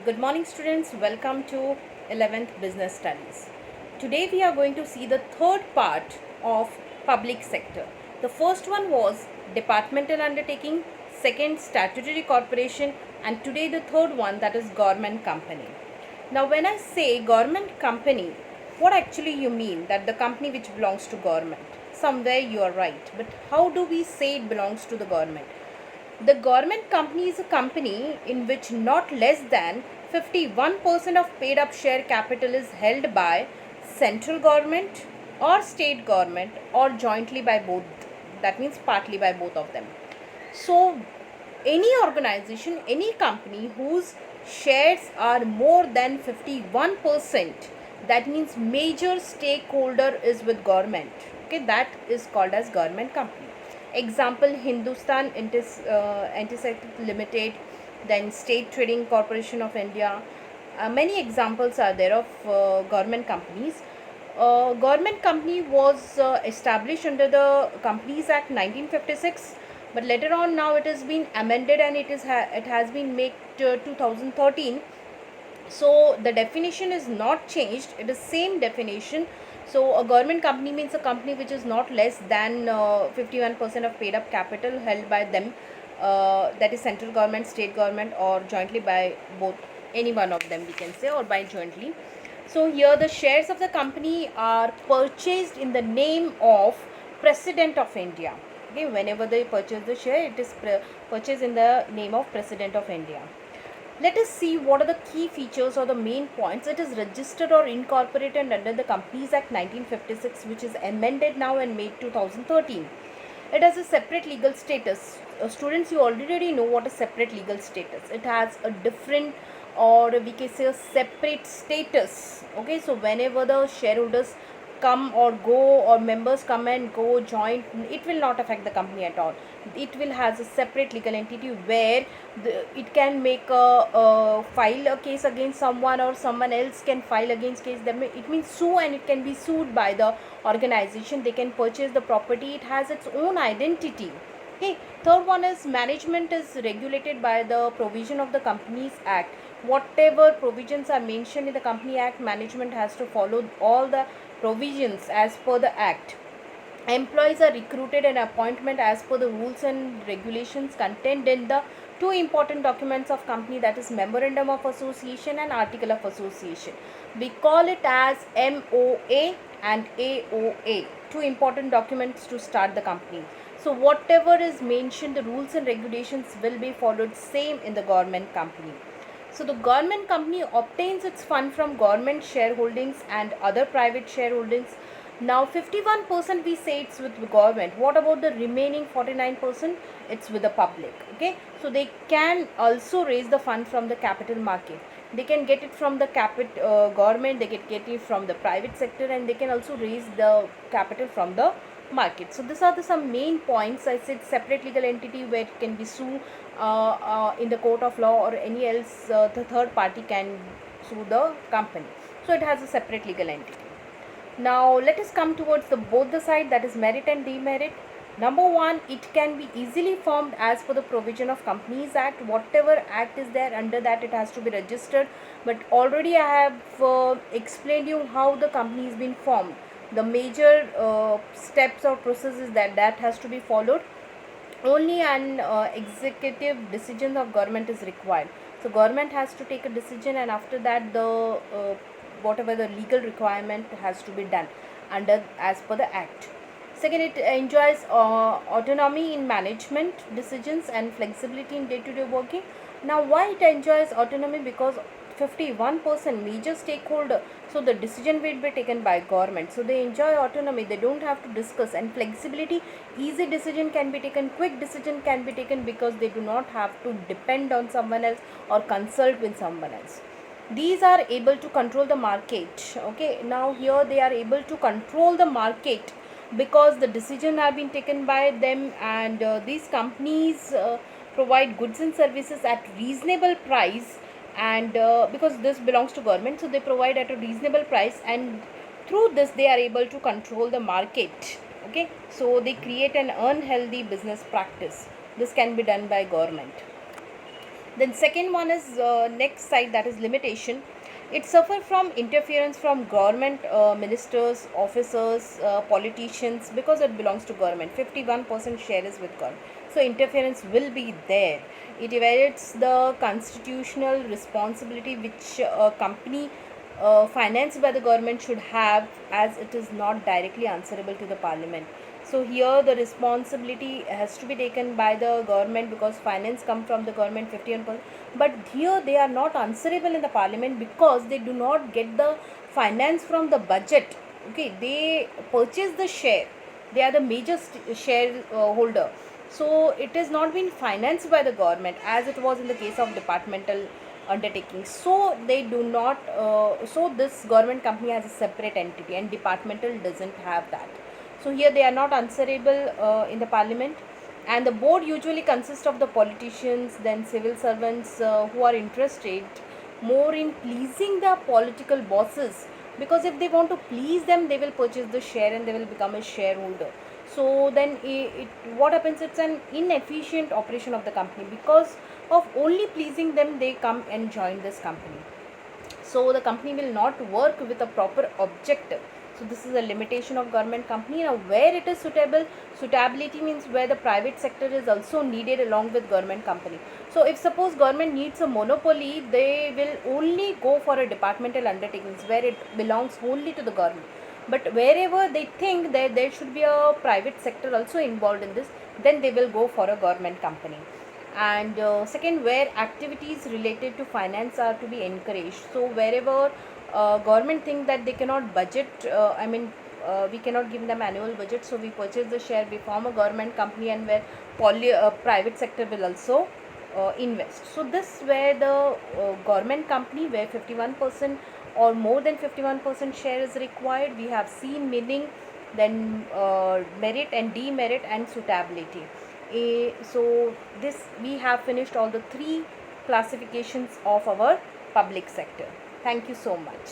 Good morning students, welcome to 11th Business Studies. Today we are going to see the third part of public sector. The first one was departmental undertaking, second statutory corporation, and today the third one, that is government company. Now when I say government company, what actually you mean? That the company which belongs to government. Somewhere you are right, but how do we say it belongs to the government? The government company is a company in which not less than 51% of paid up share capital is held by central government or state government or jointly by both. That means partly by both of them. So, any organization, any company whose shares are more than 51%, that means major stakeholder is with government. Okay, that is called as government company. Example, Hindustan Antiseptic Limited, then State Trading Corporation of India. Many examples are there of government companies. Government company was established under the Companies Act 1956, but later on now it has been amended and it has been made 2013. So the definition is not changed, it is same definition. So a government company means a company which is not less than 51% of paid up capital held by them, that is central government, state government, or jointly by both, any one of them we can say, or by jointly. So here the shares of the company are purchased in the name of President of India. Okay, whenever they purchase the share, it is purchased in the name of President of India. Let us see what are the key features or the main points. It is registered or incorporated under the Companies Act 1956, which is amended now and made 2013. It has a separate legal status. Students, you already know what is separate legal status. It has a different, or we can say a separate status. Okay, so whenever the shareholders come or go, or members come and go, joint, it will not affect the company at all. It will has a separate legal entity where it can make file a case against someone, or someone else can file against case them. It means sue, and it can be sued by the organization. They can purchase the property. It has its own identity. Okay, third one is management is regulated by the provision of the Companies Act. Whatever provisions are mentioned in the Company Act, management has to follow all the provisions as per the act. Employees are recruited and appointment as per the rules and regulations contained in the two important documents of company, that is Memorandum of Association and Article of Association. We call it as MOA and AOA, two important documents to start the company. So whatever is mentioned, the rules and regulations will be followed same in the government company. So the government company obtains its fund from government shareholdings and other private shareholdings. Now 51% we say it's with the government. What about the remaining 49%? It's with the public. Okay, so they can also raise the fund from the capital market. They can get it from the government, they can get it from the private sector, and they can also raise the capital from the market. So these are the some main points. I said separate legal entity where it can be sued in the court of law, or any else the third party can sue the company. So it has a separate legal entity. Now let us come towards the both the side, that is merit and demerit. Number one, it can be easily formed as per the provision of Companies Act. Whatever act is there, under that it has to be registered. But already I have explained you how the company has been formed. The major steps or processes that has to be followed. Only an executive decision of government is required. So government has to take a decision, and after that the whatever the legal requirement has to be done under as per the act. Second, it enjoys autonomy in management decisions and flexibility in day-to-day working. Now why it enjoys autonomy? Because 51% major stakeholder, so the decision will be taken by government, so they enjoy autonomy, they don't have to discuss. And flexibility, easy decision can be taken, quick decision can be taken, because they do not have to depend on someone else or consult with someone else. These are able to control the market. Okay, now here they are able to control the market because the decision have been taken by them, and these companies provide goods and services at reasonable price, and because this belongs to government, so they provide at a reasonable price, and through this they are able to control the market. Okay, so they create an unhealthy business practice. This can be done by government. Then second one is next side, that is limitation. It suffer from interference from government ministers, officers, politicians, because it belongs to government. 51% share is with government, so interference will be there. It evaluates the constitutional responsibility which a company financed by the government should have, as it is not directly answerable to the parliament. So here the responsibility has to be taken by the government, because finance come from the government 51%. But here they are not answerable in the parliament, because they do not get the finance from the budget. Okay, they purchase the share, they are the major share holder. So it is not been financed by the government as it was in the case of departmental undertaking. So they do not so this government company has a separate entity, and departmental doesn't have that. So here they are not answerable in the parliament. And the board usually consists of the politicians, then civil servants who are interested more in pleasing the political bosses, because if they want to please them, they will purchase the share and they will become a shareholder. So then what happens, it's an inefficient operation of the company, because of only pleasing them they come and join this company. So the company will not work with a proper objective. So this is a limitation of government company. Now where it is suitable, suitability means where the private sector is also needed along with government company. So if suppose government needs a monopoly, they will only go for a departmental undertakings where it belongs wholly to the government. But wherever they think that there should be a private sector also involved in this, then they will go for a government company. And second, where activities related to finance are to be encouraged. So wherever government think that they cannot budget, we cannot give them annual budget, so we purchase the share, we form a government company, and where private sector will also invest. So this where the government company where 51% or more than 51% share is required. We have seen meaning, then merit and demerit, and suitability. So this we have finished all the three classifications of our public sector. Thank you so much.